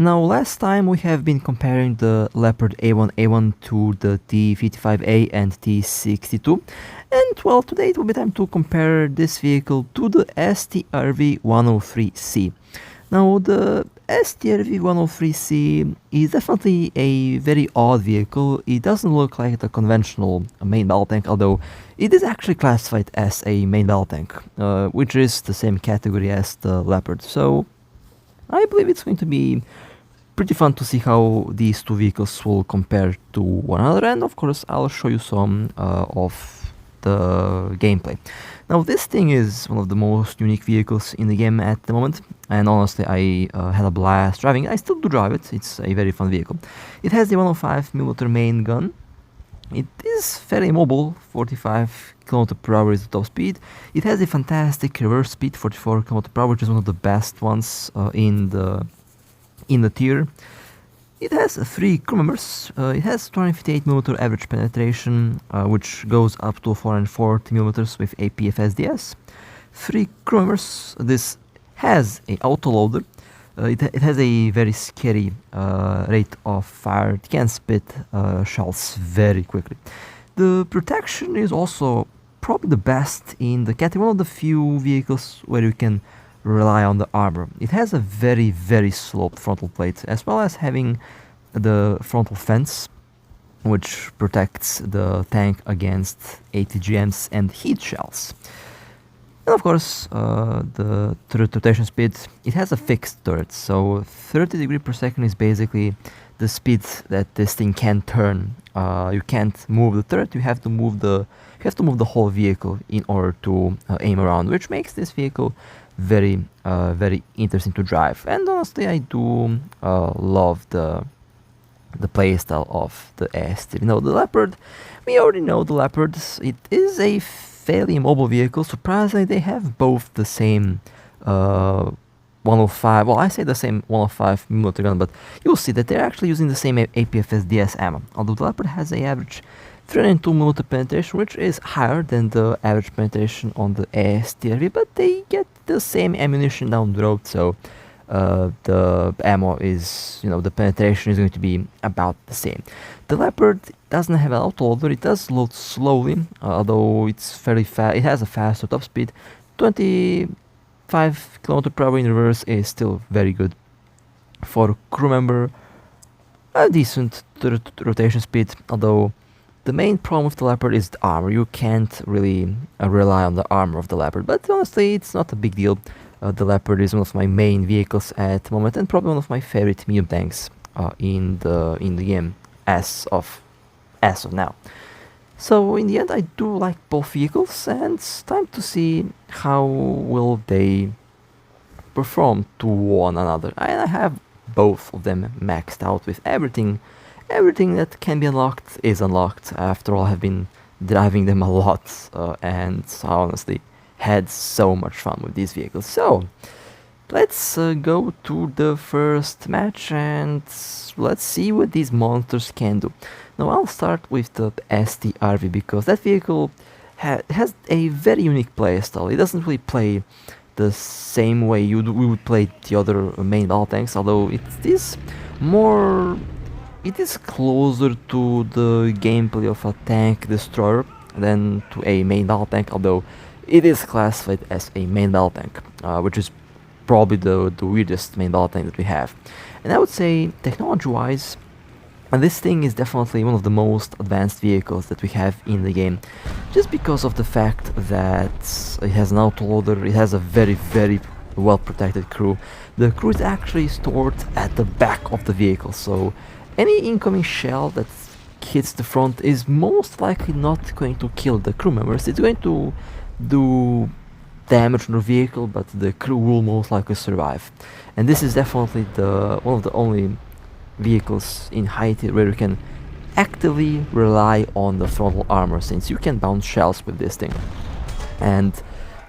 Now, last time we have been comparing the Leopard A1A1 to the T55A and T62, and well, today it will be time to compare this vehicle to the Strv 103C. Now, the Strv 103C is definitely a very odd vehicle. It doesn't look like the conventional main battle tank, although it is actually classified as a main battle tank, which is the same category as the Leopard. So, I believe it's going to be pretty fun to see how these two vehicles will compare to one another, and of course I'll show you some of the gameplay. Now, this thing is one of the most unique vehicles in the game at the moment, and honestly I had a blast driving it. I still do drive it. It's a very fun vehicle. It has the 105mm main gun. It is very mobile. 45 km/h is the top speed. It has a fantastic reverse speed, 44 km/h, which is one of the best ones in the tier. It has 3 crew members. It has 258mm average penetration, which goes up to 440mm with a PFSDS. 3 crew members. This has a autoloader. It has a very scary rate of fire. It can spit shells very quickly. The protection is also probably the best in the category, one of the few vehicles where you can rely on the armor. It has a very sloped frontal plate, as well as having the frontal fence, which protects the tank against ATGMs and heat shells. And of course, the rotation speed, it has a fixed turret, so 30 degrees per second is basically the speed that this thing can turn. You can't move the turret, you have to move the whole vehicle in order to aim around, which makes this vehicle very interesting to drive. And honestly, I do love the playstyle of the S23. Now, the Leopard, we already know the Leopard. It is a fairly mobile vehicle. Surprisingly, they have both the same 105. Well, I say the same 105mm gun, but you'll see that they're actually using the same APFSDS ammo. Although the Leopard has an average 302mm penetration, which is higher than the average penetration on the Strv, but they get the same ammunition down the road, so the ammo is, the penetration is going to be about the same. The Leopard doesn't have an autoloader. It does load slowly, although it's fairly fast. It has a faster top speed. 25 km/h in reverse is still very good. For a crew member, a decent rotation speed, although the main problem with the Leopard is the armor. You can't really rely on the armor of the Leopard, but honestly, it's not a big deal. The Leopard is one of my main vehicles at the moment, and probably one of my favorite medium tanks in the game as of now. So in the end, I do like both vehicles, and it's time to see how will they perform to one another. I have both of them maxed out with everything. Everything that can be unlocked is unlocked. After all, I've been driving them a lot, and I honestly had so much fun with these vehicles. So let's go to the first match and let's see what these monsters can do. Now, I'll start with the Strv because that vehicle has a very unique playstyle. It doesn't really play the same way we would play the other main battle tanks, although it is closer to the gameplay of a tank destroyer than to a main battle tank, although it is classified as a main battle tank, which is probably the weirdest main battle tank that we have. And I would say, technology-wise, this thing is definitely one of the most advanced vehicles that we have in the game, just because of the fact that it has an autoloader. It has a very well protected crew. The crew is actually stored at the back of the vehicle, so any incoming shell that hits the front is most likely not going to kill the crew members. It's going to do damage on the vehicle, but the crew will most likely survive. And this is definitely one of the only vehicles in high tier where you can actively rely on the frontal armor, since you can bounce shells with this thing. And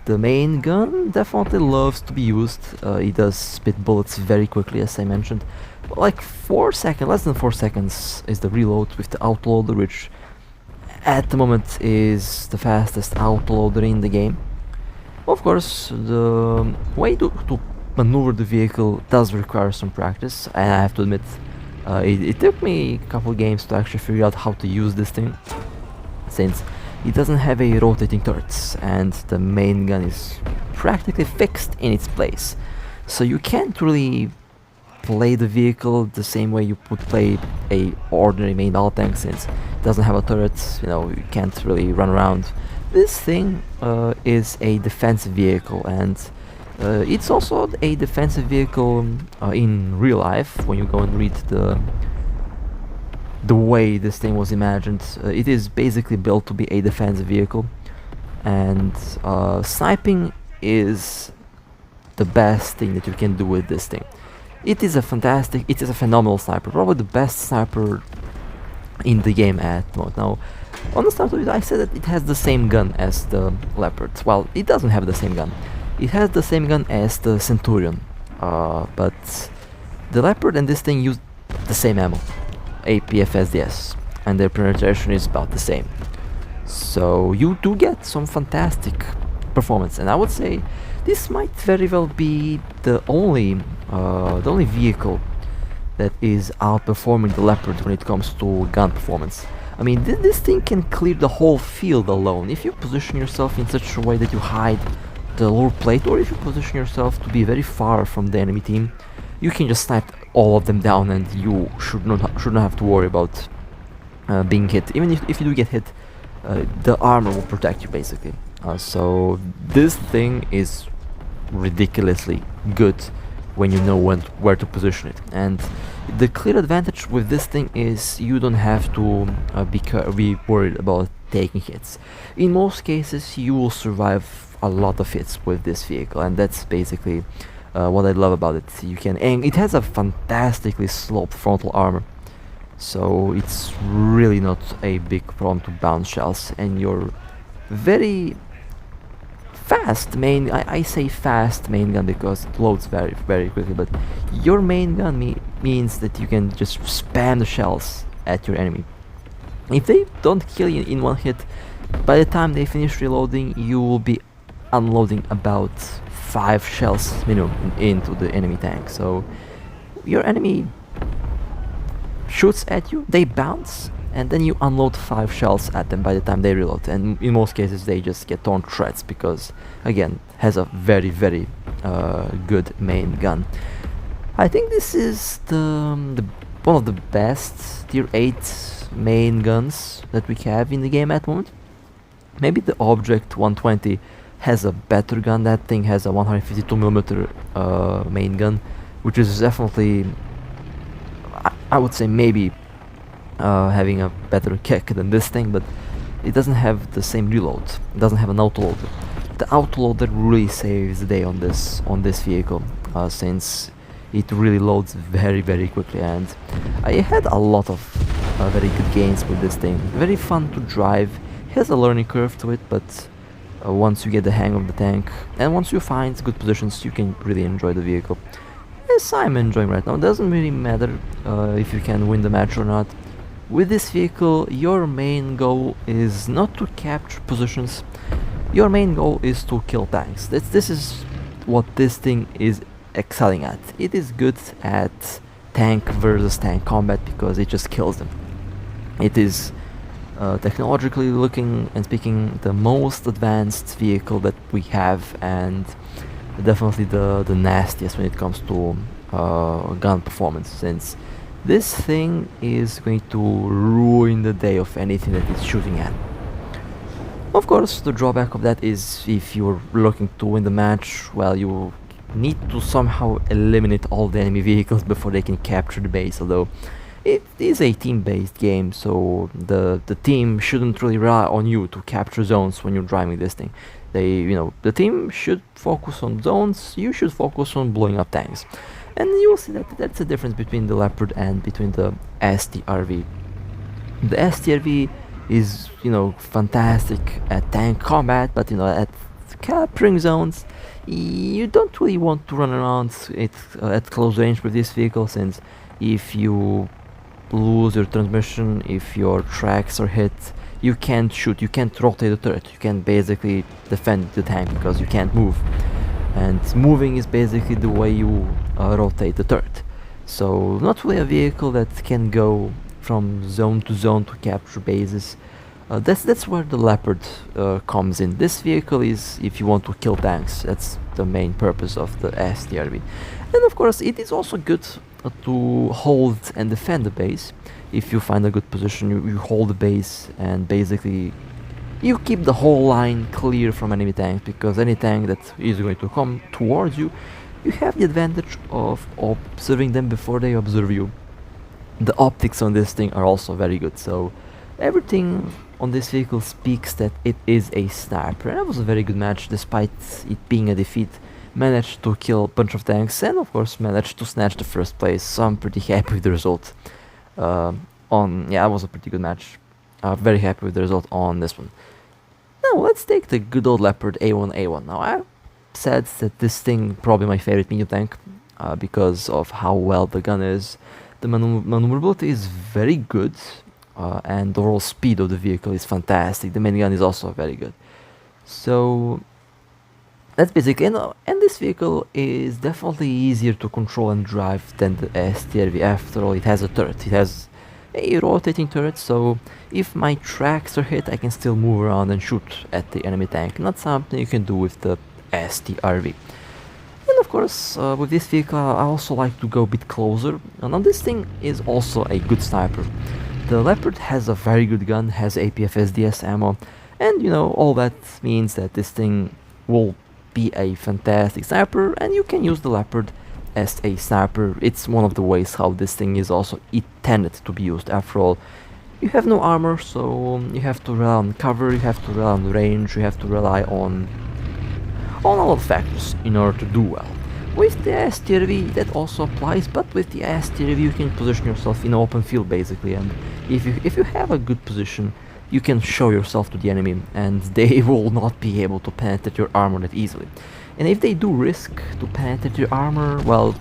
the main gun definitely loves to be used. It does spit bullets very quickly, as I mentioned. Like 4 seconds, less than 4 seconds is the reload with the autoloader, which at the moment is the fastest autoloader in the game. Of course, the way to maneuver the vehicle does require some practice, and I have to admit, it took me a couple games to actually figure out how to use this thing, since it doesn't have a rotating turrets and the main gun is practically fixed in its place. So you can't really play the vehicle the same way you would play a ordinary main battle tank, since it doesn't have a turret, you can't really run around. This thing is a defensive vehicle, and it's also a defensive vehicle in real life. When you go and read the way this thing was imagined, it is basically built to be a defensive vehicle, and sniping is the best thing that you can do with this thing. It is a phenomenal sniper, probably the best sniper in the game at the moment. Now, on the start of it, I said that it has the same gun as the Leopard. Well, it doesn't have the same gun. It has the same gun as the Centurion, but the Leopard and this thing use the same ammo, APFSDS, and their penetration is about the same. So you do get some fantastic performance, and I would say this might very well be the only vehicle that is outperforming the Leopard when it comes to gun performance. I mean, this thing can clear the whole field alone. If you position yourself in such a way that you hide the lower plate, or if you position yourself to be very far from the enemy team, you can just snipe all of them down, and you should not have to worry about being hit. Even if you do get hit, the armor will protect you basically. So this thing is ridiculously good when you know where to position it. And the clear advantage with this thing is you don't have to be worried about taking hits. In most cases, you will survive a lot of hits with this vehicle, and that's basically what I love about it. You can, and it has a fantastically sloped frontal armor, so it's really not a big problem to bounce shells, and you're very fast main, I say fast main gun because it loads very, very quickly, but your main gun means that you can just spam the shells at your enemy. If they don't kill you in one hit, by the time they finish reloading, you will be unloading about 5 shells minimum into the enemy tank. So your enemy shoots at you, they bounce, and then you unload 5 shells at them by the time they reload, and in most cases they just get torn to shreds because, again, has a very, very good main gun. I think this is one of the best tier 8 main guns that we have in the game at the moment. Maybe the Object 120 has a better gun. That thing has a 152mm main gun, which is definitely, I would say, maybe having a better kick than this thing, but it doesn't have the same reload. It doesn't have an autoloader. The autoloader really saves the day on this vehicle, since it really loads very, very quickly, and I had a lot of very good games with this thing. Very fun to drive. It has a learning curve to it, but once you get the hang of the tank and once you find good positions, you can really enjoy the vehicle. As I'm enjoying right now. It doesn't really matter if you can win the match or not. With this vehicle, your main goal is not to capture positions. Your main goal is to kill tanks. This is what this thing is excelling at. It is good at tank versus tank combat because it just kills them. It is technologically looking and speaking the most advanced vehicle that we have, and definitely the nastiest when it comes to gun performance, since this thing is going to ruin the day of anything that it's shooting at. Of course, the drawback of that is if you're looking to win the match, well, you need to somehow eliminate all the enemy vehicles before they can capture the base, although it is a team-based game, so the team shouldn't really rely on you to capture zones when you're driving this thing. The team should focus on zones, you should focus on blowing up tanks. And you will see that that's the difference between the Leopard and between the Strv. The Strv is, fantastic at tank combat, but at capturing zones, you don't really want to run around it at close range with this vehicle, since if you lose your transmission, if your tracks are hit, you can't shoot, you can't rotate the turret, you can't basically defend the tank because you can't move. and moving is basically the way you rotate the turret. So not really a vehicle that can go from zone to zone to capture bases. That's where the Leopard comes in. This vehicle is if you want to kill tanks. That's the main purpose of the Strv. And of course it is also good to hold and defend the base. If you find a good position, you hold the base and basically you keep the whole line clear from enemy tanks, because any tank that is going to come towards you, you have the advantage of observing them before they observe you. The optics on this thing are also very good, so everything on this vehicle speaks that it is a sniper. And that was a very good match, despite it being a defeat. Managed to kill a bunch of tanks and of course managed to snatch the first place, so I'm pretty happy with the result. Yeah, it was a pretty good match. Very happy with the result on this one. Now let's take the good old Leopard A1A1. Now I said that this thing probably my favorite medium tank because of how well the gun is. The maneuverability is very good and the overall speed of the vehicle is fantastic. The main gun is also very good. So that's basically, and this vehicle is definitely easier to control and drive than the Strv. After all, it has a turret. It has a rotating turret, so if my tracks are hit, I can still move around and shoot at the enemy tank. Not something you can do with the Strv. And of course, with this vehicle, I also like to go a bit closer. And now this thing is also a good sniper. The Leopard has a very good gun, has APFSDS ammo, and you know, all that means that this thing will be a fantastic sniper, and you can use the Leopard as a sniper. It's one of the ways how this thing is also intended to be used. After all, you have no armor, so you have to rely on cover, you have to rely on range, you have to rely on all the factors in order to do well. With the Strv that also applies, but with the Strv you can position yourself in open field basically, and if you have a good position, you can show yourself to the enemy and they will not be able to penetrate your armor that easily. And if they do risk to penetrate your armor, well,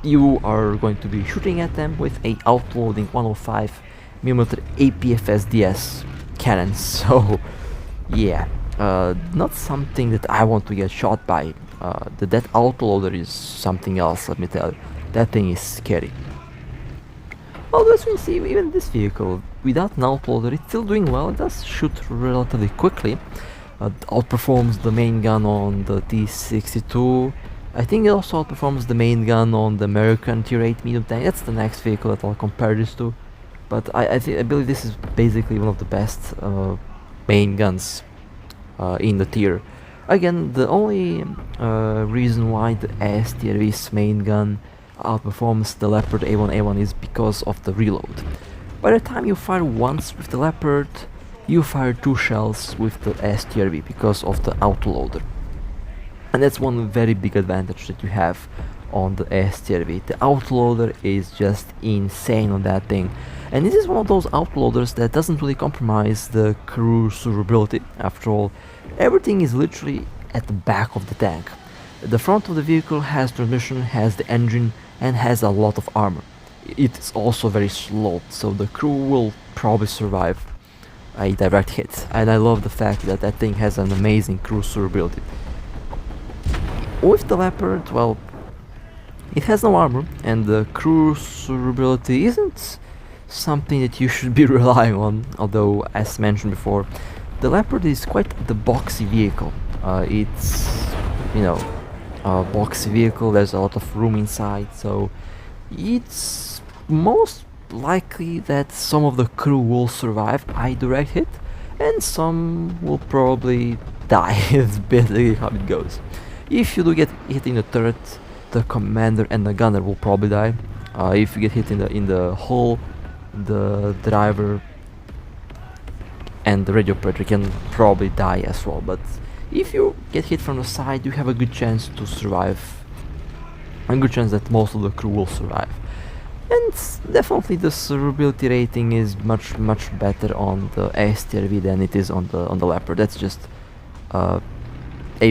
you are going to be shooting at them with a outloading 105mm APFSDS cannon. So yeah, not something that I want to get shot by. That autoloader is something else, let me tell you. That thing is scary. Well, as we see, even this vehicle, without an autoloader, it's still doing well. It does shoot relatively quickly. Outperforms the main gun on the T62. I think it also outperforms the main gun on the American Tier 8 medium tank. That's the next vehicle that I'll compare this to. But I believe this is basically one of the best main guns in the tier. Again, the only reason why the Strv's main gun outperforms the Leopard A1A1 is because of the reload. By the time you fire once with the Leopard, you fire 2 shells with the Strv because of the autoloader. And that's one very big advantage that you have on the Strv. The autoloader is just insane on that thing. And this is one of those autoloaders that doesn't really compromise the crew survivability. After all, everything is literally at the back of the tank. The front of the vehicle has transmission, has the engine, and has a lot of armor. It is also very slow, so the crew will probably survive a direct hit. And I love the fact that that thing has an amazing crew survivability. With the Leopard, well, it has no armor, and the crew survivability isn't something that you should be relying on, although, as mentioned before, the Leopard is quite the boxy vehicle. It's, you know, a boxy vehicle, there's a lot of room inside, so it's most likely that some of the crew will survive a direct hit, and some will probably die. It's basically how it goes. If you do get hit in the turret, the commander and the gunner will probably die. If you get hit in the hull, the driver and the radio operator can probably die as well. But if you get hit from the side, you have a good chance to survive. A good chance that most of the crew will survive. And definitely the survivability rating is much better on the Strv than it is on the Leopard. That's just a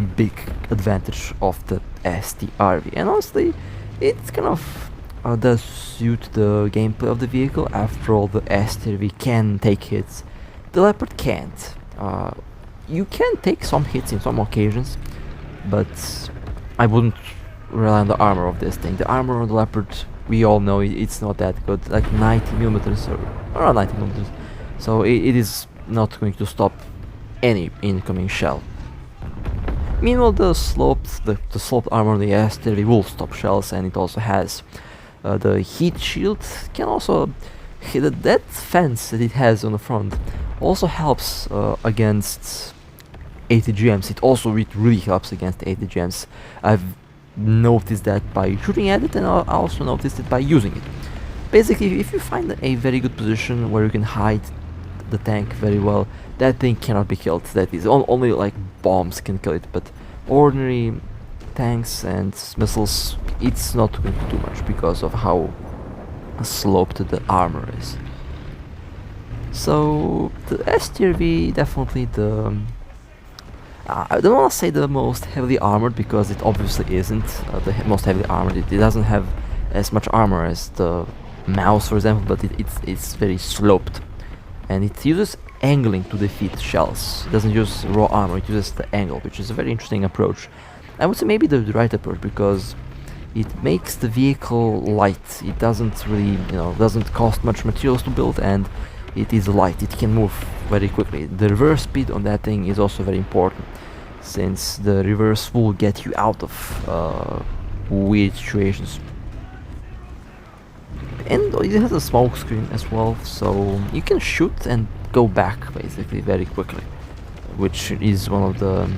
big advantage of the Strv. And honestly, it's kind of does suit the gameplay of the vehicle. After all, the Strv can take hits, the Leopard can't. You can take some hits in some occasions, but I wouldn't rely on the armor of this thing. The armor on the Leopard, we all know it's not that good, like 90 millimeters or around 90 millimeters. So it is not going to stop any incoming shell. Meanwhile, the sloped armor on the Strv will stop shells, and it also has the heat shield. Can also hit that fence that it has on the front. Also helps against ATGMs. It really helps against ATGMs. I've noticed that by shooting at it, and I also noticed it by using it. Basically, if you find a very good position where you can hide the tank very well, that thing cannot be killed. That is only like bombs can kill it, but ordinary tanks and missiles, it's not going to do much because of how sloped the armor is. So the Strv definitely I don't want to say the most heavily armored, because it obviously isn't the most heavily armored. It doesn't have as much armor as the mouse, for example, but it's very sloped, and it uses angling to defeat shells. It doesn't use raw armor, it uses the angle, which is a very interesting approach. I would say maybe the right approach, because it makes the vehicle light. It doesn't really, doesn't cost much materials to build, and it is light. It can move very quickly. The reverse speed on that thing is also very important, since the reverse will get you out of weird situations. And it has a smoke screen as well, so you can shoot and go back basically very quickly, which is one of the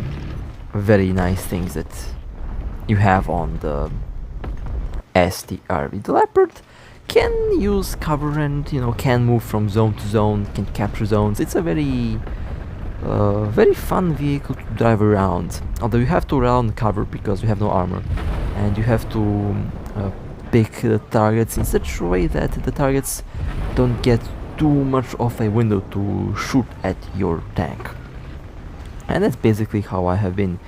very nice things that you have on the Strv. The Leopard can use cover and can move from zone to zone, can capture zones. It's a very fun vehicle to drive around, although you have to rely on cover because you have no armor, and you have to pick the targets in such a way that the targets don't get too much of a window to shoot at your tank. And that's basically how I have been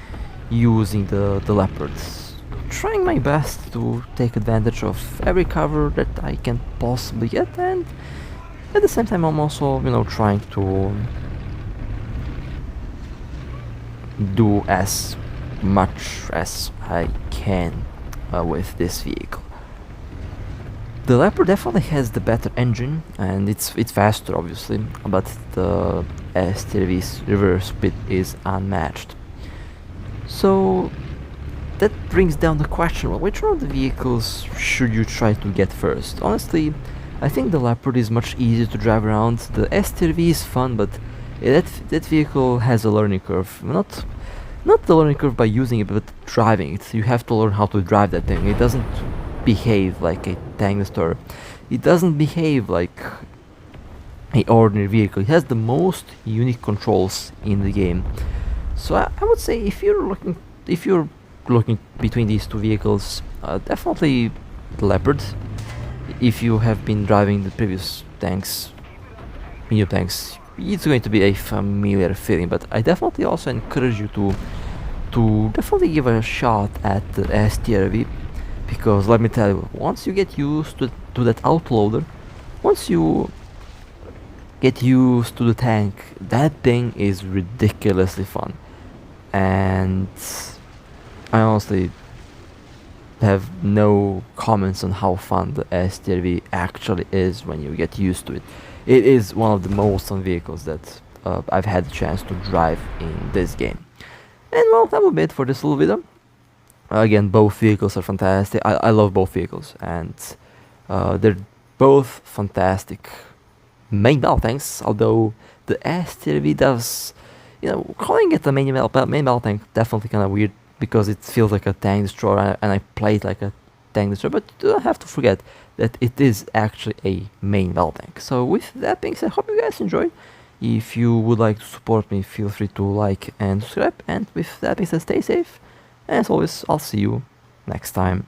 using the Leopards, trying my best to take advantage of every cover that I can possibly get, and at the same time I'm also trying to do as much as I can with this vehicle. The Leopard definitely has the better engine, and it's faster obviously, but the Strv's reverse speed is unmatched. So that brings down the question, well, which one of the vehicles should you try to get first? Honestly, I think the Leopard is much easier to drive around. The Strv is fun, but that vehicle has a learning curve. Not the learning curve by using it, but driving it. You have to learn how to drive that thing. It doesn't behave like a tank destroyer. It doesn't behave like an ordinary vehicle. It has the most unique controls in the game. So I would say if you're looking between these two vehicles, definitely the Leopard. If you have been driving the previous tanks, new tanks, it's going to be a familiar feeling. But I definitely also encourage you to definitely give a shot at the Strv. Because let me tell you, once you get used to that outloader, once you get used to the tank, that thing is ridiculously fun. And I honestly have no comments on how fun the Strv actually is when you get used to it. It is one of the most fun vehicles that I've had the chance to drive in this game. And well, that will be it for this little video. Again, both vehicles are fantastic. I love both vehicles, and they're both fantastic main battle tanks. Although the Strv does, calling it a main battle tank definitely kind of weird, because it feels like a tank destroyer, and I play it like a tank destroyer. But you don't have to forget that it is actually a main battle tank. So with that being said, I hope you guys enjoyed. If you would like to support me, feel free to like and subscribe. And with that being said, stay safe. And as always, I'll see you next time.